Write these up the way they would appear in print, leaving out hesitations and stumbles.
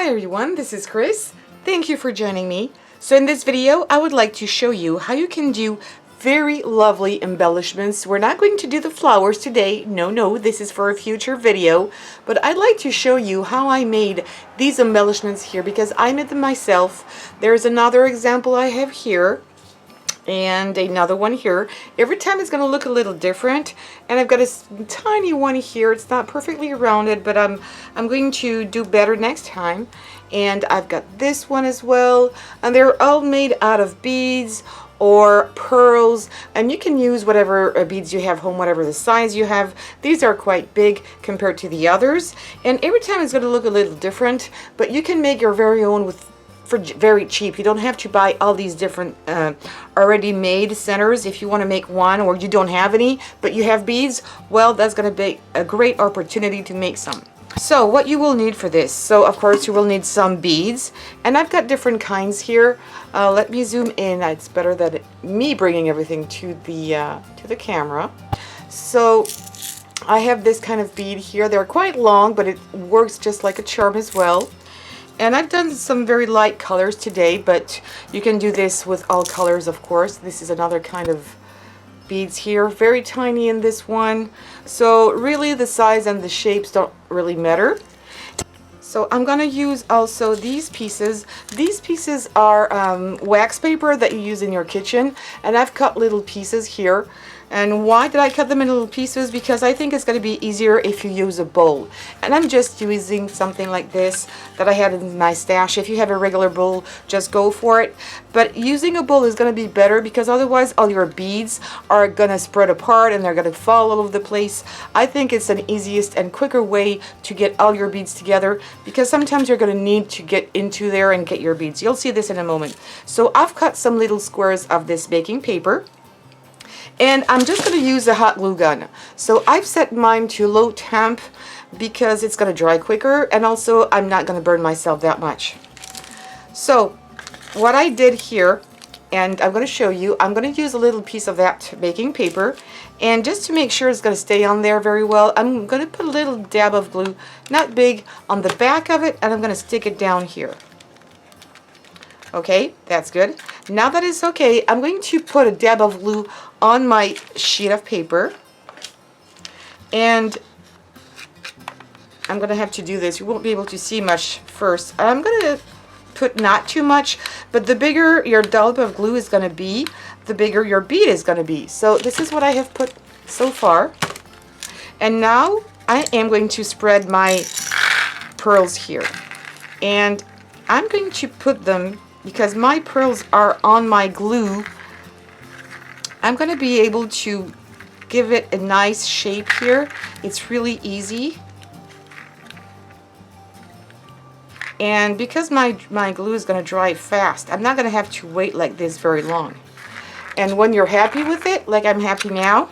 Hi everyone, this is Chris. Thank you for joining me. So in this video, I would like to show you how you can do very lovely embellishments. We're not going to do the flowers today. No, this is for a future video. But I'd like to show you how I made these embellishments here because I made them myself. There's another example I have here and another one here. Every time it's going to look a little different, and I've got a tiny one here. It's not perfectly rounded, but I'm going to do better next time. And I've got this one as well, and they're all made out of beads or pearls, and you can use whatever beads you have home, whatever the size you have. These are quite big compared to the others, and every time it's going to look a little different, but you can make your very own for very cheap. You don't have to buy all these different already made centers. If you want to make one or you don't have any but you have beads, well, that's going to be a great opportunity to make some. So what you will need for this, so of course you will need some beads, and I've got different kinds here. Let me zoom in. It's better than me bringing everything to the camera. So I have this kind of bead here. They're quite long, but it works just like a charm as well. And I've done some very light colors today, but you can do this with all colors, of course. This is another kind of beads here, very tiny in this one. So really the size and the shapes don't really matter. So I'm gonna use also these pieces. These pieces are wax paper that you use in your kitchen, and I've cut little pieces here. And why did I cut them in little pieces? Because I think it's going to be easier if you use a bowl. And I'm just using something like this that I had in my stash. If you have a regular bowl, just go for it. But using a bowl is going to be better because otherwise all your beads are going to spread apart and they're going to fall all over the place. I think it's an easiest and quicker way to get all your beads together, because sometimes you're going to need to get into there and get your beads. You'll see this in a moment. So I've cut some little squares of this baking paper. And I'm just going to use a hot glue gun. So I've set mine to low temp because it's going to dry quicker, and also I'm not going to burn myself that much. So what I did here, and I'm going to show you, I'm going to use a little piece of that baking paper, and just to make sure it's going to stay on there very well, I'm going to put a little dab of glue, not big, on the back of it, and I'm going to stick it down here. Okay, that's good. Now that it's okay, I'm going to put a dab of glue on my sheet of paper. And I'm going to have to do this. You won't be able to see much first. I'm going to put not too much, but the bigger your dollop of glue is going to be, the bigger your bead is going to be. So this is what I have put so far. And now I am going to spread my pearls here. And I'm going to put them, because my pearls are on my glue, I'm going to be able to give it a nice shape here. It's really easy. And because my glue is going to dry fast, I'm not going to have to wait like this very long. And when you're happy with it, like I'm happy now,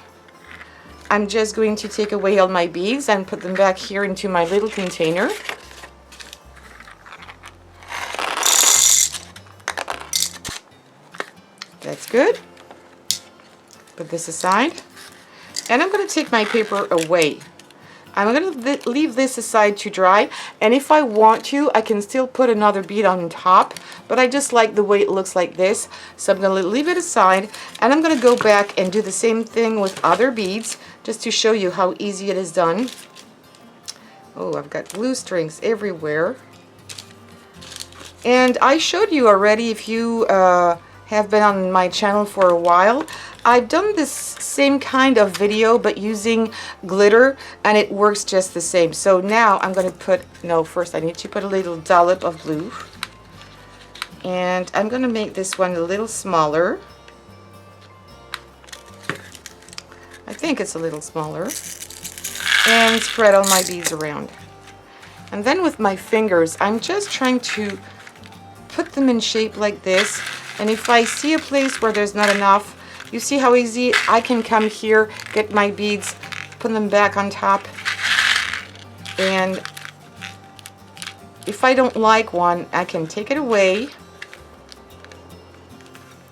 I'm just going to take away all my beads and put them back here into my little container. That's good. Put this aside. And I'm going to take my paper away. I'm going to leave this aside to dry. And if I want to, I can still put another bead on top. But I just like the way it looks like this. So I'm going to leave it aside. And I'm going to go back and do the same thing with other beads, just to show you how easy it is done. Oh, I've got glue strings everywhere. And I showed you already, if you have been on my channel for a while, I've done this same kind of video but using glitter, and it works just the same. So now I'm going to put, no, first I need to put a little dollop of glue, and I'm going to make this one a little smaller. I think it's a little smaller, and spread all my beads around. And then with my fingers, I'm just trying to put them in shape like this. And if I see a place where there's not enough, you see how easy I can come here, get my beads, put them back on top. And if I don't like one, I can take it away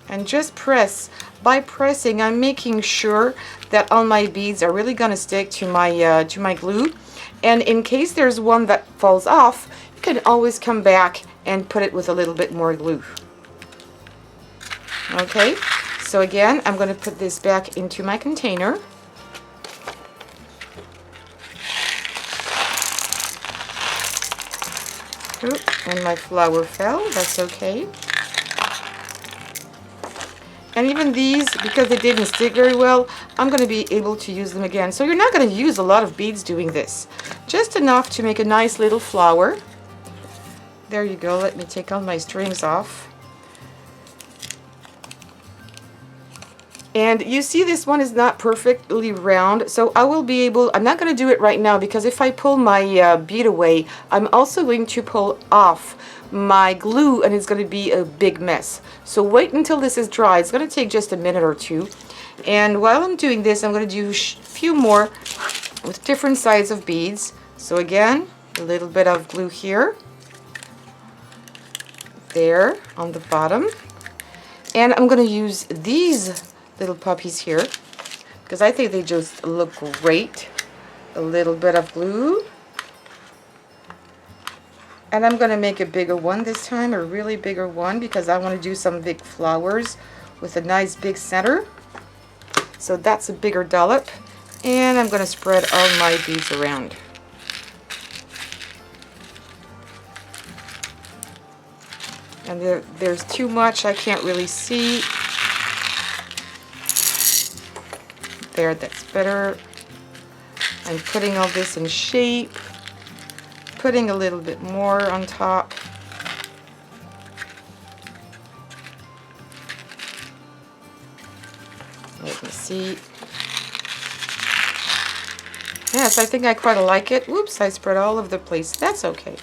and just press. By pressing, I'm making sure that all my beads are really going to stick to my glue. And in case there's one that falls off, you can always come back and put it with a little bit more glue. Okay, so again, I'm going to put this back into my container. Oop, and my flower fell, that's okay. And even these, because they didn't stick very well, I'm going to be able to use them again. So you're not going to use a lot of beads doing this. Just enough to make a nice little flower. There you go. Let me take all my strings off. And you see this one is not perfectly round, so I will be able, I'm not going to do it right now because if I pull my bead away, I'm also going to pull off my glue and it's going to be a big mess. So wait until this is dry. It's going to take just a minute or two. And while I'm doing this, I'm going to do a few more with different size of beads. So again, a little bit of glue here, there on the bottom. And I'm going to use these little puppies here because I think they just look great. A little bit of glue, and I'm going to make a bigger one this time, a really bigger one, because I want to do some big flowers with a nice big center. So that's a bigger dollop, and I'm going to spread all my beads around. And there's too much, I can't really see. There, that's better. I'm putting all this in shape, putting a little bit more on top. Let me see. Yes, I think I quite like it. Whoops, I spread all over the place. That's okay.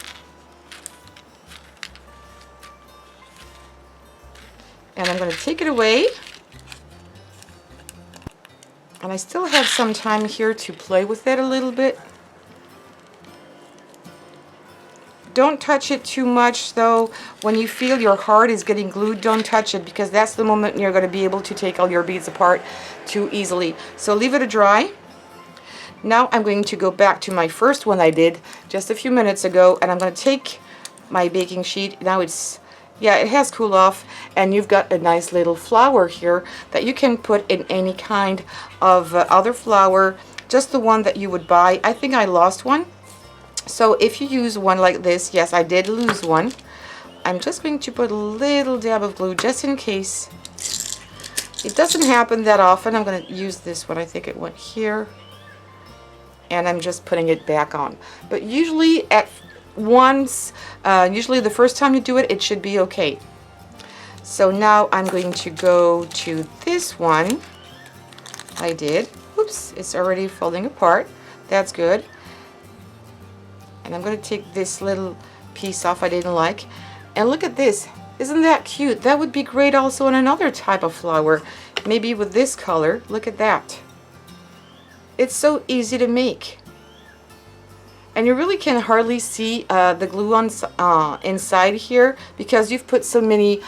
And I'm going to take it away. And I still have some time here to play with it a little bit. Don't touch it too much though. When you feel your heart is getting glued, don't touch it, because that's the moment you're going to be able to take all your beads apart too easily. So leave it to dry. Now I'm going to go back to my first one I did just a few minutes ago, and I'm going to take my baking sheet. Now it's, yeah, it has cooled off, and you've got a nice little flower here that you can put in any kind of other flower, just the one that you would buy. I think I lost one. So if you use one like this, yes, I did lose one. I'm just going to put a little dab of glue just in case. It doesn't happen that often. I'm going to use this one. I think it went here. And I'm just putting it back on. But usually usually the first time you do it, it should be okay. So now I'm going to go to this one. I did. Oops, it's already falling apart. That's good. And I'm going to take this little piece off I didn't like. And look at this. Isn't that cute? That would be great also on another type of flower. Maybe with this color. Look at that. It's so easy to make. And you really can hardly see the glue on inside here because you've put so many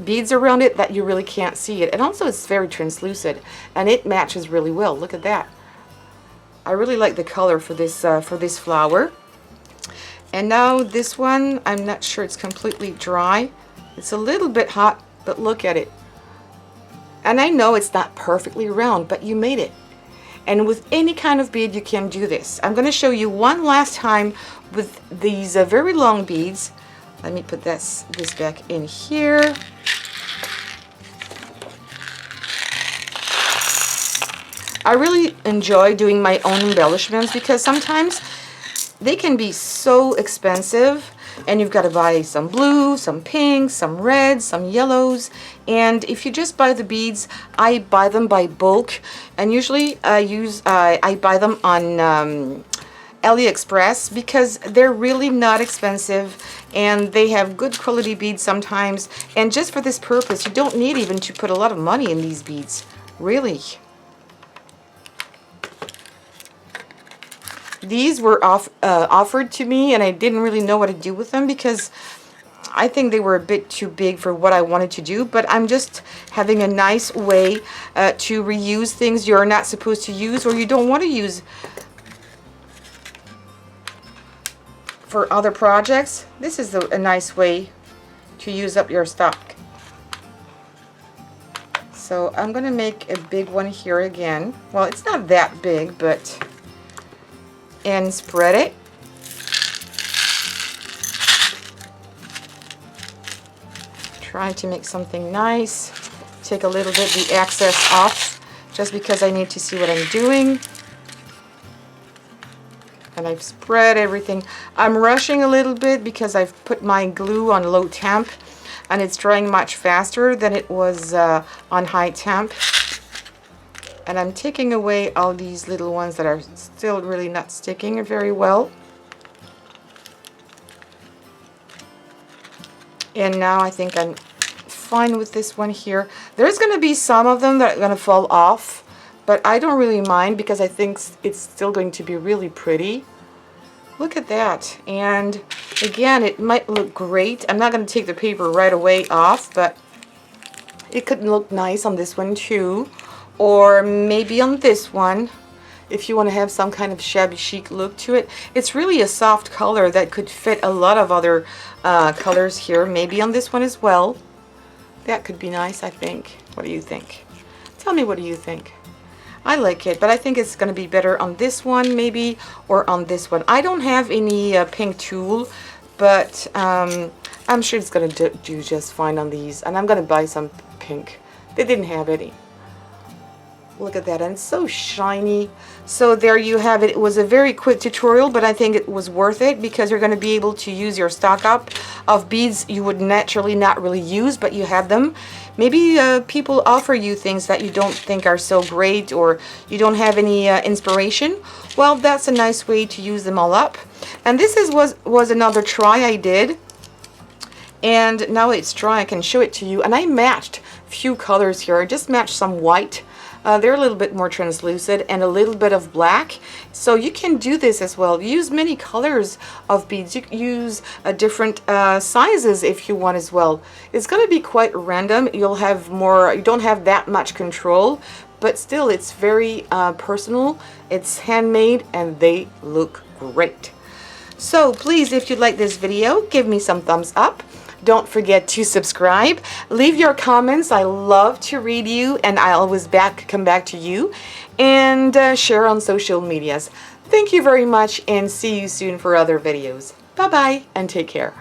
beads around it that you really can't see it. And also it's very translucent and it matches really well. Look at that. I really like the color for this flower. And now this one, I'm not sure it's completely dry. It's a little bit hot, but look at it. And I know it's not perfectly round, but you made it. And with any kind of bead you can do this. I'm going to show you one last time with these very long beads. Let me put this back in here. I really enjoy doing my own embellishments because sometimes they can be so expensive and you've got to buy some blue, some pink, some red, some yellows. And if you just buy the beads, I buy them by bulk, and usually I buy them on AliExpress because they're really not expensive and they have good quality beads sometimes. And just for this purpose, you don't need even to put a lot of money in these beads, really. These were offered to me and I didn't really know what to do with them because I think they were a bit too big for what I wanted to do, but I'm just having a nice way to reuse things you're not supposed to use or you don't want to use. for other projects, this is a nice way to use up your stock. So I'm going to make a big one here again. Well, it's not that big, but, and spread it. Trying to make something nice. Take a little bit the excess off, just because I need to see what I'm doing. And I've spread everything. I'm rushing a little bit because I've put my glue on low temp, and it's drying much faster than it was on high temp. And I'm taking away all these little ones that are still really not sticking very well. And now I think I'm fine with this one here. There's going to be some of them that are going to fall off, but I don't really mind because I think it's still going to be really pretty. Look at that. And again, it might look great. I'm not going to take the paper right away off, but it could look nice on this one too, or maybe on this one if you want to have some kind of shabby chic look to it. It's really a soft color that could fit a lot of other colors here. Maybe on this one as well. That could be nice, I think. What do you think? Tell me, what do you think? I like it, but I think it's going to be better on this one maybe, or on this one. I don't have any pink tulle, but I'm sure it's going to do just fine on these. And I'm going to buy some pink. They didn't have any. Look at that, and it's so shiny. So there you have it. It was a very quick tutorial, but I think it was worth it because you're going to be able to use your stock up of beads you would naturally not really use, but you have them. Maybe people offer you things that you don't think are so great, or you don't have any inspiration. Well, that's a nice way to use them all up. And this was another try I did. And now it's dry, I can show it to you. And I matched a few colors here. I just matched some white. They're a little bit more translucent, and a little bit of black. So you can do this as well. Use many colors of beads. You can use different sizes if you want as well. It's going to be quite random. You'll have more, you don't have that much control, but still it's very personal. It's handmade and they look great. So please, if you like this video, give me some thumbs up. Don't forget to subscribe. Leave your comments. I love to read you, and I always come back to you. And share on social medias. Thank you very much, and see you soon for other videos. Bye-bye, and take care.